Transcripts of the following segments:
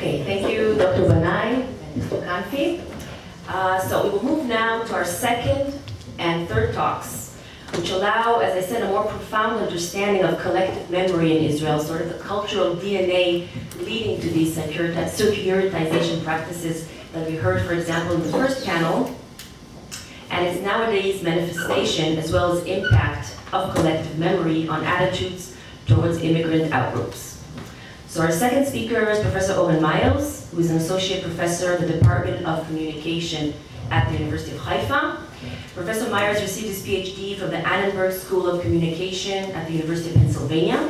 Okay, thank you, Dr. Banai and Mr. Kanfi. So we will move now to our second and third talks, which allow, as I said, a more profound understanding of collective memory in Israel, sort of the cultural DNA leading to these securitization practices that we heard, for example, in the first panel, and its nowadays manifestation as well as impact of collective memory on attitudes towards immigrant outgroups. So our second speaker is Professor Oren Meyers, who is an associate professor in the Department of Communication at the University of Haifa. Professor Meyers received his PhD from the Annenberg School of Communication at the University of Pennsylvania.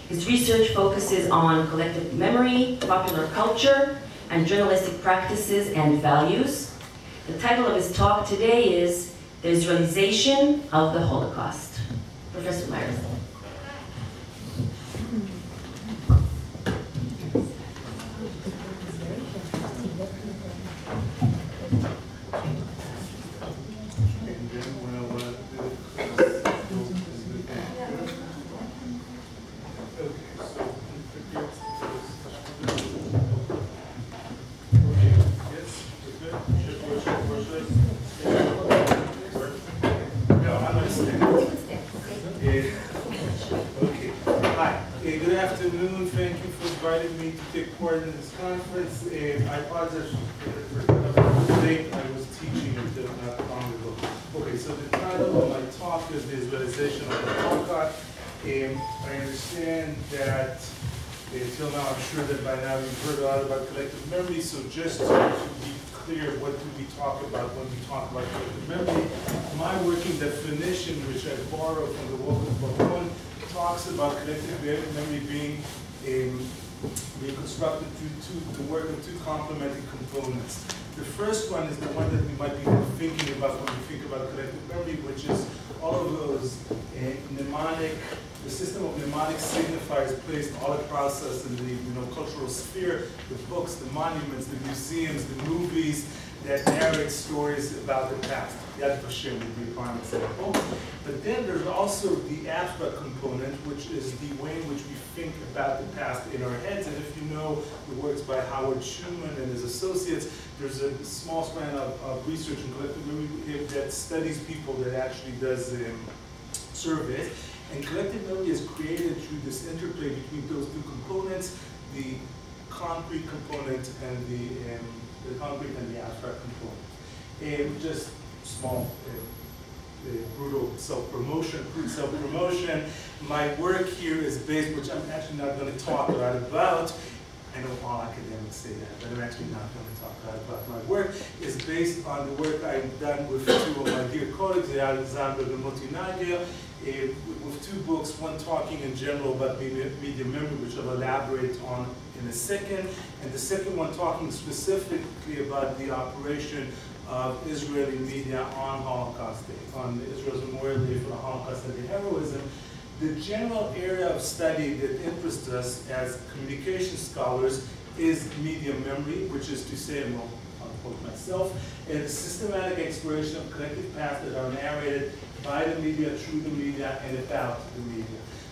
His research focuses on collective memory, popular culture, and journalistic practices and values. The title of his talk today is The Israelization of the Holocaust. Professor Meyers. In this conference, I apologize for late. I was teaching until not long ago. Okay, so the title of my talk is The Israelization of the Holocaust. I understand that until now, I'm sure that by now you've heard a lot about collective memory, so just to be clear, what do we talk about when we talk about collective memory? My working definition, which I borrow from the work of Oren, talks about collective memory being constructed through the work of two complementary components. The first one is the one that we might be thinking about when we think about collective memory, which is all of those mnemonic, the system of mnemonic signifiers placed all across us in the cultural sphere, the books, the monuments, the museums, the movies that narrate stories about the past. Yad Vashem would be a prime example. But then there's also the abstract component, which is the way in which we think about the past in our heads. And if you know the works by Howard Schuman and his associates, there's a small strand of research in collective memory that studies people that actually does surveys. And collective memory is created through this interplay between those two components, the concrete component and the concrete and the abstract component. Just small, brutal self-promotion, crude self-promotion. My work here is based, which I'm actually not going to talk a lot about. I know all academics say that, but I'm actually not going to talk a lot about. My work is based on the work I've done with two of my dear colleagues, Eyal Zandberg and Moti Nagel, with two books, one talking in general about media memory, which I'll elaborate on in a second, and the second one talking specifically about the operation of Israeli media on Holocaust Day, on Israel's Memorial Day for the Holocaust and the heroism. The general area of study that interests us as communication scholars is media memory, which is to say, and I'll quote myself, a systematic exploration of collective paths that are narrated by the media, through the media, and about the media.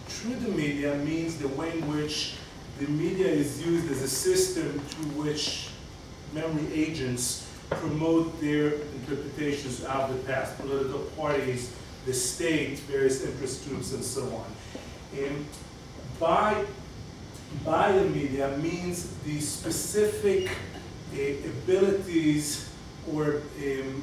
Through the media means the way in which the media is used as a system through which memory agents promote their interpretations of the past, political parties, the state, various interest groups, and so on. And by the media means the specific abilities or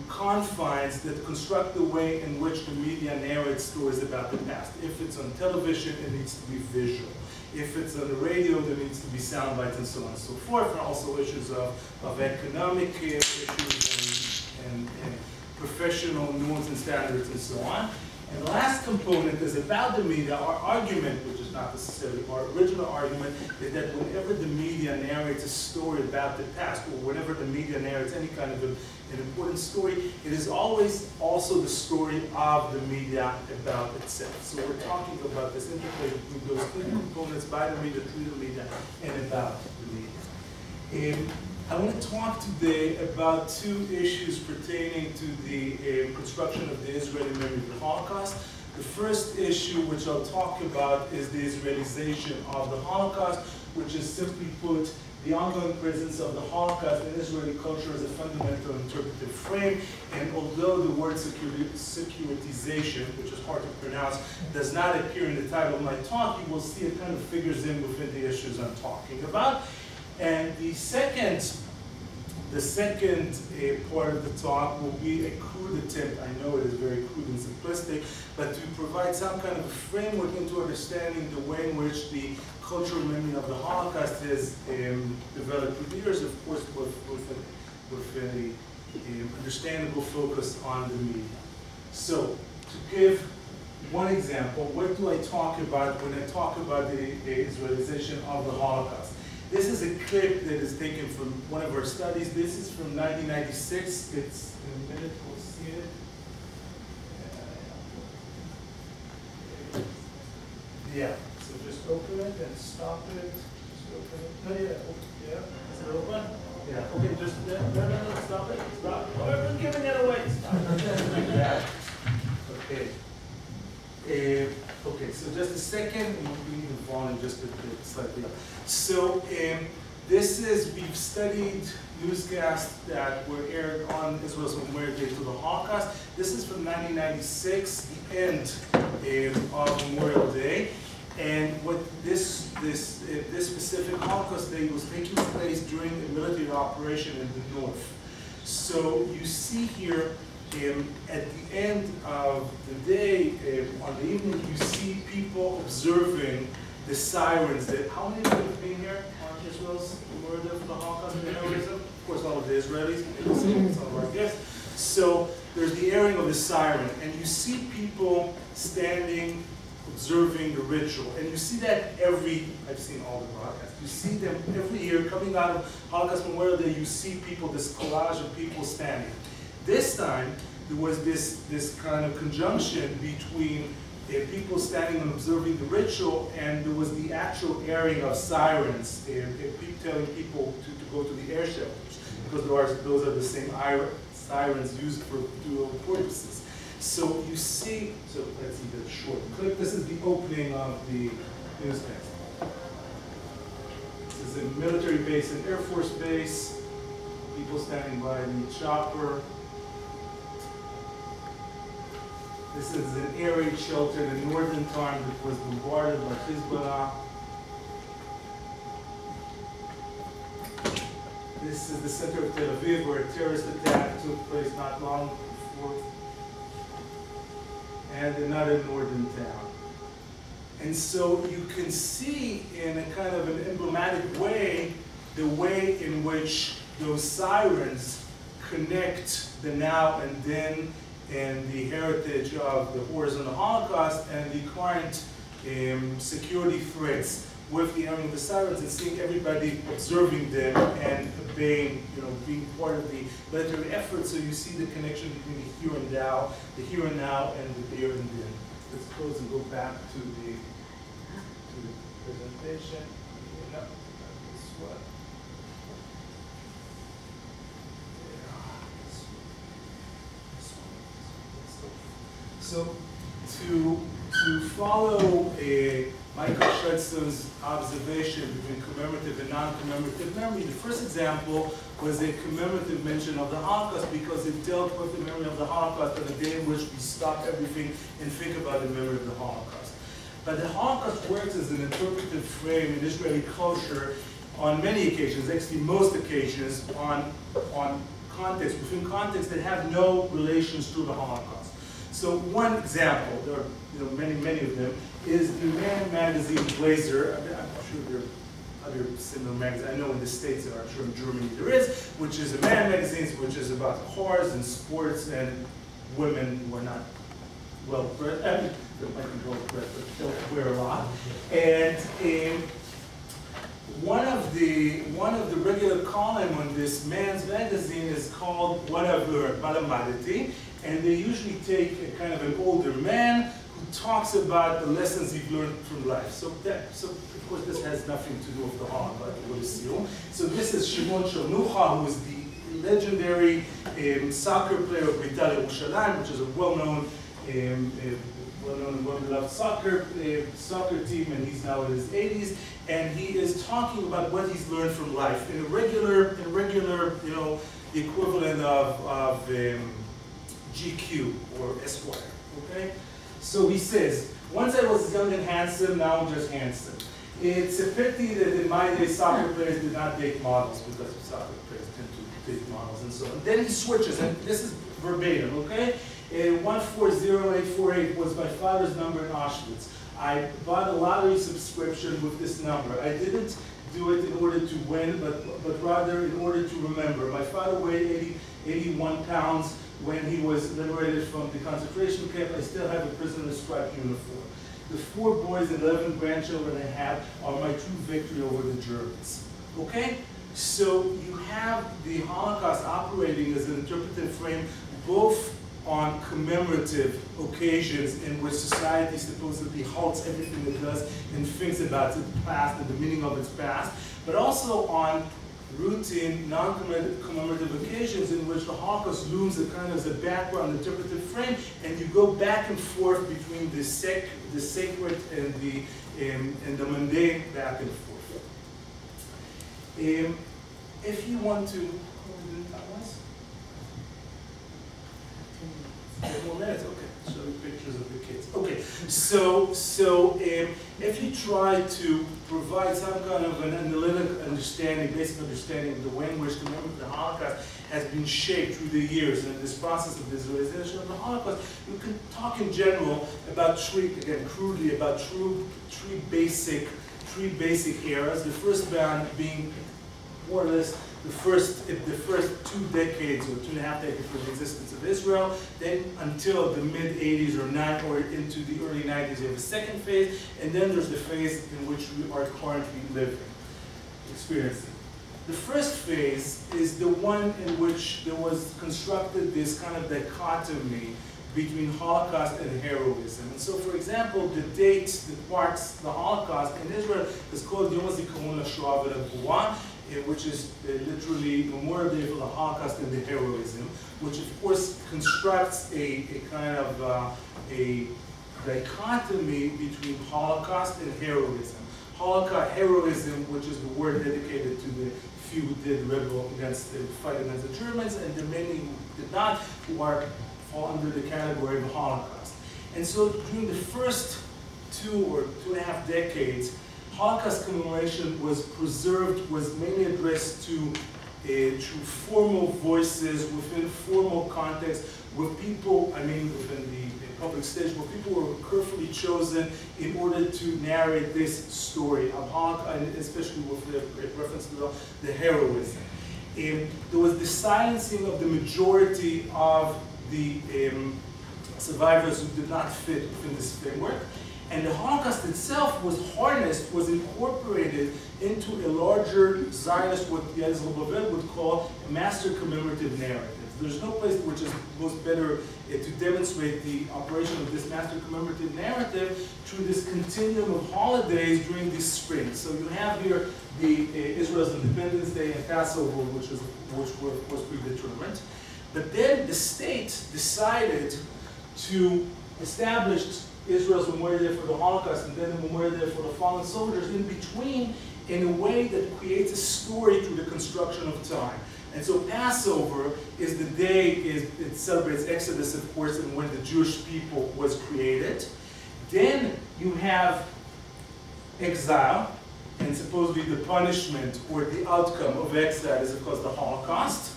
confines that construct the way in which the media narrates stories about the past. If it's on television, it needs to be visual. If it's on the radio, there needs to be sound bites and so on and so forth, and also issues of economic issues and professional norms and standards and so on. And the last component is about the media. Our argument, which is not necessarily our original argument, is that whenever the media narrates a story about the past, or whenever the media narrates any kind of an important story, it is always also the story of the media about itself. So we're talking about this interplay between those two components, by the media, through the media, and about the media. I want to talk today about two issues pertaining to the construction of the Israeli memory of the Holocaust. The first issue which I'll talk about is the Israelization of the Holocaust, which is simply put the ongoing presence of the Holocaust in Israeli culture as a fundamental interpretive frame. And although the word securitization, which is hard to pronounce, does not appear in the title of my talk, you will see it kind of figures in within the issues I'm talking about. And the second part of the talk will be a crude attempt, I know it is very crude and simplistic, but to provide some kind of a framework into understanding the way in which the cultural memory of the Holocaust has developed through the years, of course, with an understandable focus on the media. So, to give one example, what do I talk about when I talk about the Israelization of the Holocaust? This is a clip that is taken from one of our studies. This is from 1996. It's in a minute, we'll see it. Yeah, so just open it and stop it. Just open it. No, yeah, is it open? Yeah, okay, just, no, stop it. Stop. Oh, we're giving it away. Stop it. Like that. Okay. Okay, so just a second, and we'll bring the volume just a bit slightly up. So this is, we've studied newscasts that were aired on Israel's Memorial Day to the Holocaust. This is from 1996, the end of Memorial Day. And what this specific Holocaust Day was taking place during a military operation in the north. So you see here, at the end of the day, on the evening, you see people observing the sirens. How many of you have been here on Israel's Memorial Day for the Holocaust? Of course, all of the Israelis, some of our guests. So there's the airing of the siren, and you see people standing, observing the ritual. And you see that I've seen all the broadcasts, you see them every year coming out of Holocaust Memorial Day, you see people, this collage of people standing. This time, there was this kind of conjunction between people standing and observing the ritual, and there was the actual airing of sirens, telling people to go to the air shelters, because those are the same sirens used for dual purposes. So you see, so let's see the short clip. This is the opening of the newscast. This is a military base, an Air Force base, people standing by the chopper. This is an air raid shelter in the northern town that was bombarded by Hezbollah. This is the center of Tel Aviv, where a terrorist attack took place not long before. And another northern town. And so you can see in a kind of an emblematic way, the way in which those sirens connect the now and then, and the heritage of the horrors of the Holocaust and the current security threats with the airing of the sirens, and seeing everybody observing them and obeying, being part of the military effort. So you see the connection between the here and now, and the there and then. Let's close and go back to the presentation. No, this one. So to follow Michael Schretzler's observation between commemorative and non-commemorative memory, the first example was a commemorative mention of the Holocaust, because it dealt with the memory of the Holocaust on a day in which we stop everything and think about the memory of the Holocaust. But the Holocaust works as an interpretive frame in Israeli culture on many occasions, actually most occasions, on context, within contexts that have no relations to the Holocaust. So one example, there are many of them, is the Man magazine Blazer. I'm sure there are other similar magazines. I know in the States there are, I'm sure in Germany there is, which is a Man magazine, which is about cars and sports and women who are not well bred. I mean, they might be well bred, but don't wear a lot. And one of the regular columns on this Man's magazine is called Whatever Balamadati. And they usually take a kind of an older man who talks about the lessons he's learned from life. So of course this has nothing to do with the Holocaust, I would assume. So this is Shimon Chernucha, who is the legendary soccer player of Bitar Yerushalayim, which is a well-known well-known and well-beloved soccer team, and he's now in his 80s, and he is talking about what he's learned from life in a regular, you know, the equivalent of GQ or Esquire. Okay, so he says, once I was young and handsome, now I'm just handsome. It's a pity that in my day soccer players did not date models, because soccer players tend to date models and so on. Then he switches, and this is verbatim, okay? 140848 was my father's number in Auschwitz. I bought a lottery subscription with this number. I didn't do it in order to win, but rather in order to remember. My father weighed 81 pounds when he was liberated from the concentration camp. I still have a prisoner's stripe uniform. The 4 boys and 11 grandchildren I have are my true victory over the Germans. Okay? So you have the Holocaust operating as an interpretive frame both on commemorative occasions in which society supposedly halts everything it does and thinks about its past and the meaning of its past, but also on routine, non-commemorative occasions in which the Holocaust looms kind of as a background interpretive frame, and you go back and forth between the sacred and the mundane, back and forth. If you want to, okay, show you pictures of the kids. Okay, so if you try to provide some kind of an analytic understanding, basic understanding of the way in which the Holocaust has been shaped through the years and this process of the Israelization of the Holocaust, you can talk in general about again crudely, about three basic eras. The first band being more or less the first 2 decades or 2.5 decades for the existence of Israel. Then until the mid-80s or into the early 90s, you have a second phase, and then there's the phase in which we are currently experiencing. The first phase is the one in which there was constructed this kind of dichotomy between Holocaust and heroism. And so, for example, the date that marks the Holocaust in Israel is called Yom HaZikaron LaShoah VeLagvura, which is literally Memorial Day for the Holocaust and the heroism, which of course constructs a kind of a dichotomy between Holocaust and heroism. Holocaust heroism, which is the word dedicated to the few who did rebel against the fight against the Germans, and the many who did not, who fall under the category of the Holocaust. And so during the first 2 or 2.5 decades, Holocaust commemoration was preserved, was mainly addressed to formal voices within formal context, with people, within the public stage, where people were carefully chosen in order to narrate this story of Holocaust, and especially with reference to the heroism. There was the silencing of the majority of the survivors who did not fit within this framework. And the Holocaust itself was harnessed, was incorporated into a larger Zionist, what Israel would call a master commemorative narrative. There's no place which is most better to demonstrate the operation of this master commemorative narrative through this continuum of holidays during this spring. So you have here the Israel's Independence Day and Passover, which were of course predetermined. But then the state decided to establish Israel's Memorial Day for the Holocaust and then the Memorial Day for the fallen soldiers in between, in a way that creates a story through the construction of time. And so Passover is the day, it celebrates Exodus, of course, and when the Jewish people was created. Then you have exile, and supposedly the punishment or the outcome of exile is, of course, the Holocaust,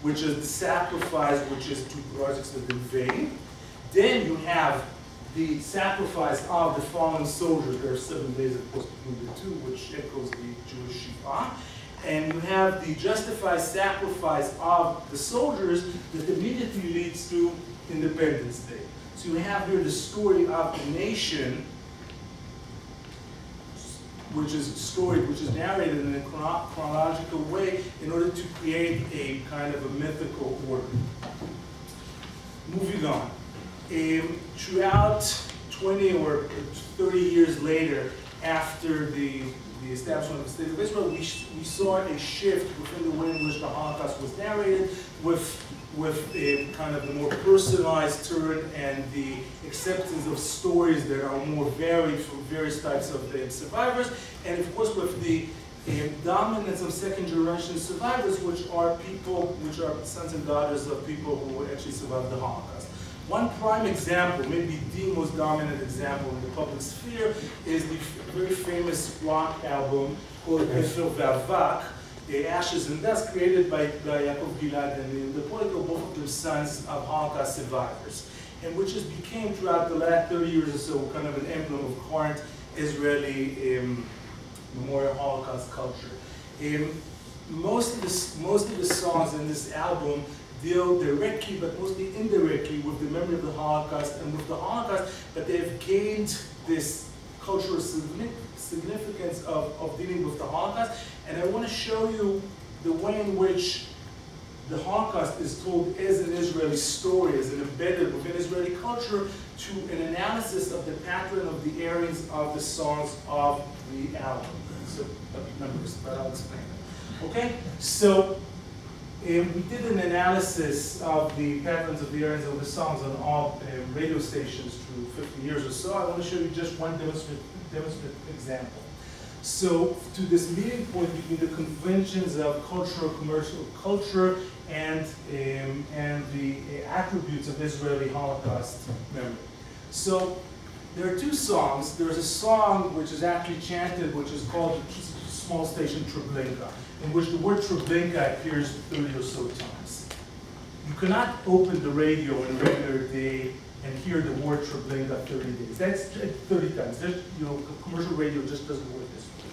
which is the sacrifice, which is to a large extent in vain. Then you have the sacrifice of the fallen soldiers. There are 7 days, of course, between the two, which echoes the Jewish Shiva. And you have the justified sacrifice of the soldiers that immediately leads to Independence Day. So you have here the story of a nation, which is narrated in a chronological way in order to create a kind of a mythical order. Moving on. Throughout 20 or 30 years later, after the the establishment of the State of Israel, we saw a shift within the way in which the Holocaust was narrated, with a kind of the more personalized turn and the acceptance of stories that are more varied from various types of survivors, and of course with the dominance of second-generation survivors, which are people, which are sons and daughters of people who actually survived the Holocaust. One prime example, maybe the most dominant example in the public sphere, is the very famous rock album called Efir Ve'Avak, Ashes and Dust, created by Yaakov Gilad and the Poikel, both of them sons of Holocaust survivors, and which just became, throughout the last 30 years or so, kind of an emblem of current Israeli memorial Holocaust culture. Most of the songs in this album deal directly, but mostly indirectly, with the memory of the Holocaust and with the Holocaust, but they've gained this cultural significance of dealing with the Holocaust. And I want to show you the way in which the Holocaust is told as an Israeli story, as an embedded within Israeli culture, to an analysis of the pattern of the airings of the songs of the album. So, numbers, but I'll explain it. Okay, so we did an analysis of the patterns of the airings of the songs on all radio stations through 50 years or so. I want to show you just one demonstrative example. So, to this meeting point between the conventions of cultural, commercial culture and the attributes of Israeli Holocaust memory. So, there are two songs. There is a song which is actually chanted, which is called Small Station Treblinka, in which the word Treblinka appears 30 or so times. You cannot open the radio on a regular day and hear the word Treblinka 30 days. That's 30 times. There's, commercial radio just doesn't work this way.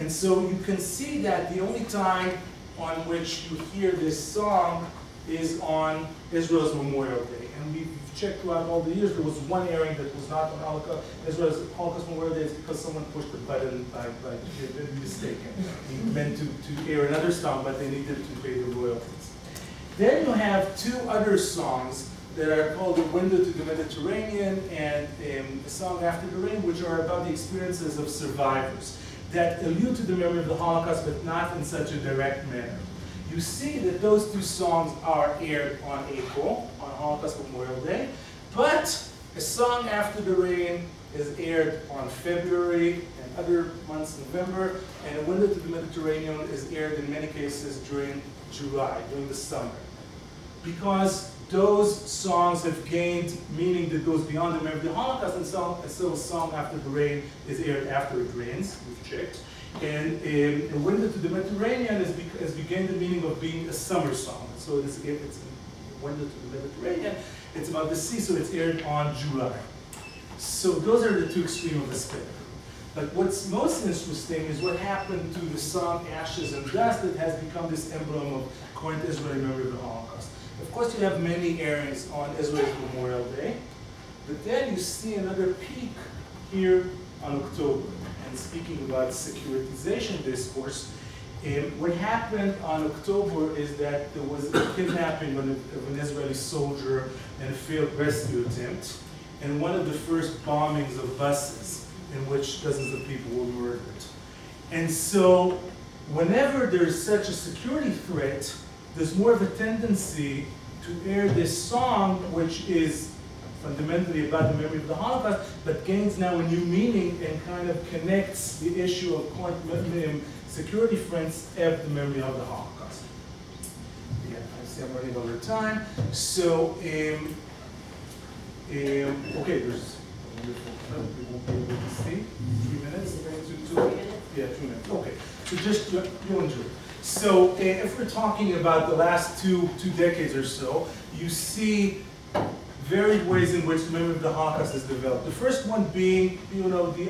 And so you can see that the only time on which you hear this song is on Israel's Memorial Day. And we've checked throughout all the years, there was one airing that was not on Holocaust. Israel's Holocaust Memorial Day is because someone pushed the button by mistaken. He meant to air another song, but they needed to pay the royalties. Then you have two other songs that are called The Window to the Mediterranean and A Song After the Rain, which are about the experiences of survivors that allude to the memory of the Holocaust, but not in such a direct manner. You see that those two songs are aired on April, on Holocaust Memorial Day, but A Song After the Rain is aired on February and other months, November, and A Window to the Mediterranean is aired in many cases during July, during the summer. Because those songs have gained meaning that goes beyond the memory of the Holocaust, and so A Song After the Rain is aired after it rains, we've checked. And A Window to the Mediterranean has gained the meaning of being a summer song. So it's A Window to the Mediterranean, it's about the sea, so it's aired on July. So those are the two extremes of the spectrum. But what's most interesting is what happened to the song Ashes and Dust that has become this emblem of current Israeli memory of the Holocaust. Of course, you have many airings on Israel's Memorial Day, but then you see another peak here on October. And speaking about securitization discourse, what happened on October is that there was a kidnapping of an Israeli soldier and a failed rescue attempt, and one of the first bombings of buses in which dozens of people were murdered. And so whenever there's such a security threat, there's more of a tendency to air this song, which is fundamentally about the memory of the Holocaust, but gains now a new meaning and kind of connects the issue of current security threats of the memory of the Holocaust. Yeah, I see I'm running over time. So, okay, there's a wonderful clip we won't be able to see. 3 minutes? 2 minutes? Yeah, 2 minutes. Okay, so just, you'll enjoy it. So, if we're talking about the last two decades or so, you see varied ways in which the memory of the Holocaust has developed. The first one being, the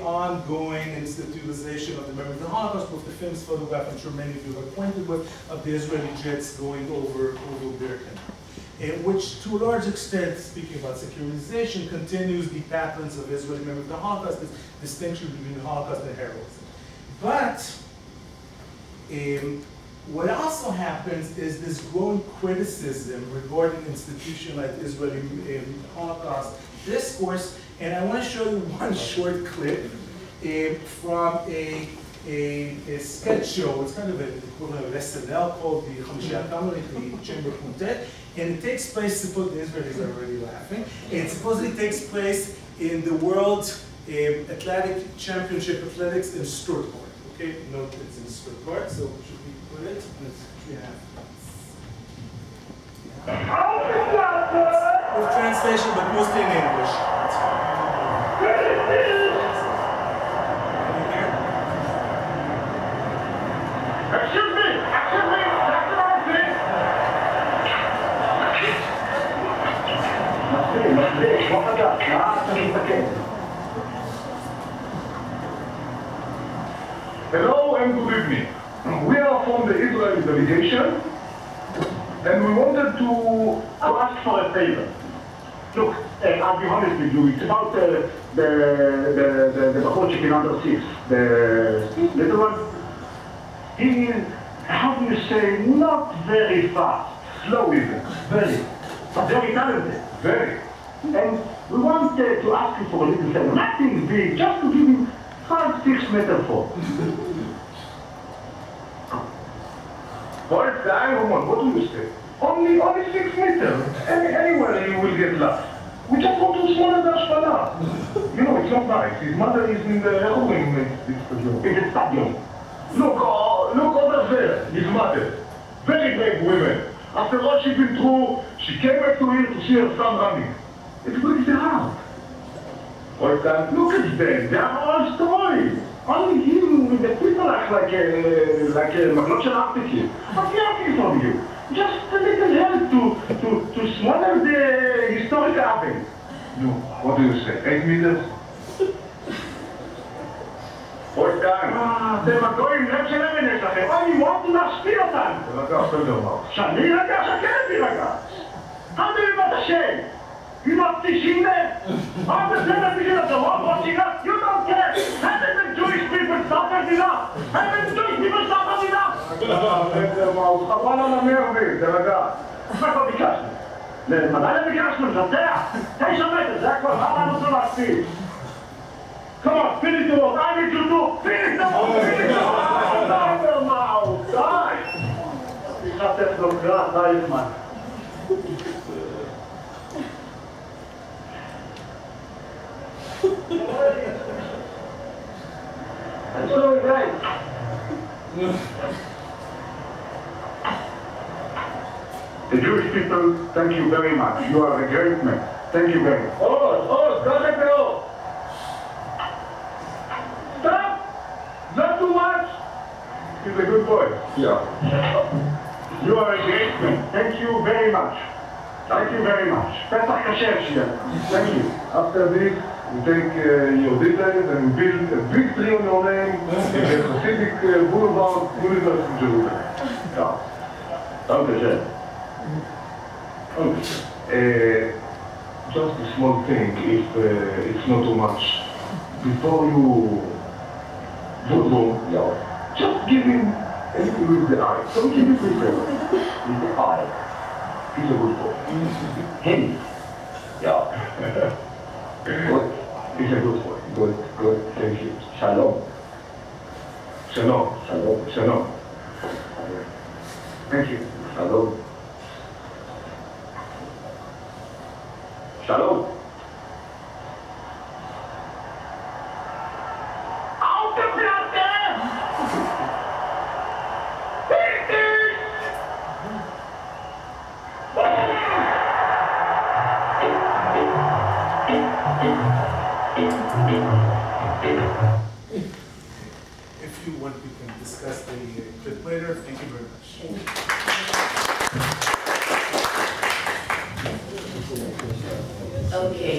ongoing institutionalization of the memory of the Holocaust, with the famous photograph I'm sure many of you are acquainted with, of the Israeli jets going over Birkenau, which to a large extent, speaking about securitization, continues the patterns of Israeli memory of the Holocaust, this distinction between the Holocaust and heroism. But what also happens is this growing criticism regarding institutionalized Israeli Holocaust discourse, and I want to show you one short clip from a a sketch show. It's kind of an equivalent of SNL called the Hamishiyat Kamerit, the Chamber Quintet, and it takes place, the Israelis are already laughing, it supposedly takes place in the World Athletic Championship Athletics in Stuttgart. Okay, note it's in Stuttgart, so should we put it? Let's 3.5. With translation, but mostly in English. Excuse me, Dr. Oren. Hello and good evening. We are from the Israeli delegation, and we wanted to ask for a favor. Look, I'll be honest with you, it's about the Bahor chicken under 6, the little one. He is, how do you say, not very fast, slow even, very, but very talented, very. And we wanted to ask you for a little favor, nothing big, just to give him 5-6 meters for. What do you say? Only 6 meters. Anywhere you will get lost. We just want to smell the Ashpala. You know, it's not nice. His mother is in the heroin stadium. In the stadium. Look over there, his mother. Very brave women. After all she's been through, she came back to here to see her son running. It breaks her heart. Look at them, they are all stories. Only him with the people act like a Magnot Article. But we are asking from you. Just a little help to smother the historic event. No, what do you say? 8 meters? What time? אתם הגויים לב שלהם יש לכם. אני מאוד להשפיע אותם. תרגע, כל דבר. שאני רגע, שקט תירגע. המלבד השם. You not teaching them? I'm the same as the world watching us. You don't care. Haven't the Jewish people suffered enough? Haven't the Jewish people suffered enough? חבל על המרבים, תרגע. מה כבר ביקשנו? מתי ביקשנו? לבצע? 9 מטר, זה הכל. למה אני רוצה להספיק? Come on, finish the work. I need you to finish the work. Finish the work. Die. Ich hab das noch gerade, da ist man. I'm sorry, guys. The Jewish people, thank you very much. You are a great man. Thank you very much. Oh, go let go. Stop! Not too much! He's a good boy. Yeah. You are a great man. Thank you very much. Thank you very much. Pesach Kasher here. Thank you. After this, we take your details and build a big tree on your name in the Hasidic Boulevard Universe in Jerusalem. Yeah. Danke schön. Okay. Just a small thing, if it's not too much. Before you yeah. Just give him a little with the eye. Don't give it with the eye. He's a good boy. Him. Yeah. Good. He's a good boy. Good. Thank you. Shalom. Shalom. Thank you. Shalom. If you want, we can discuss the clip later. Thank you very much. Okay.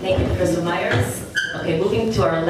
Thank you, Professor Meyers. Okay, moving to our last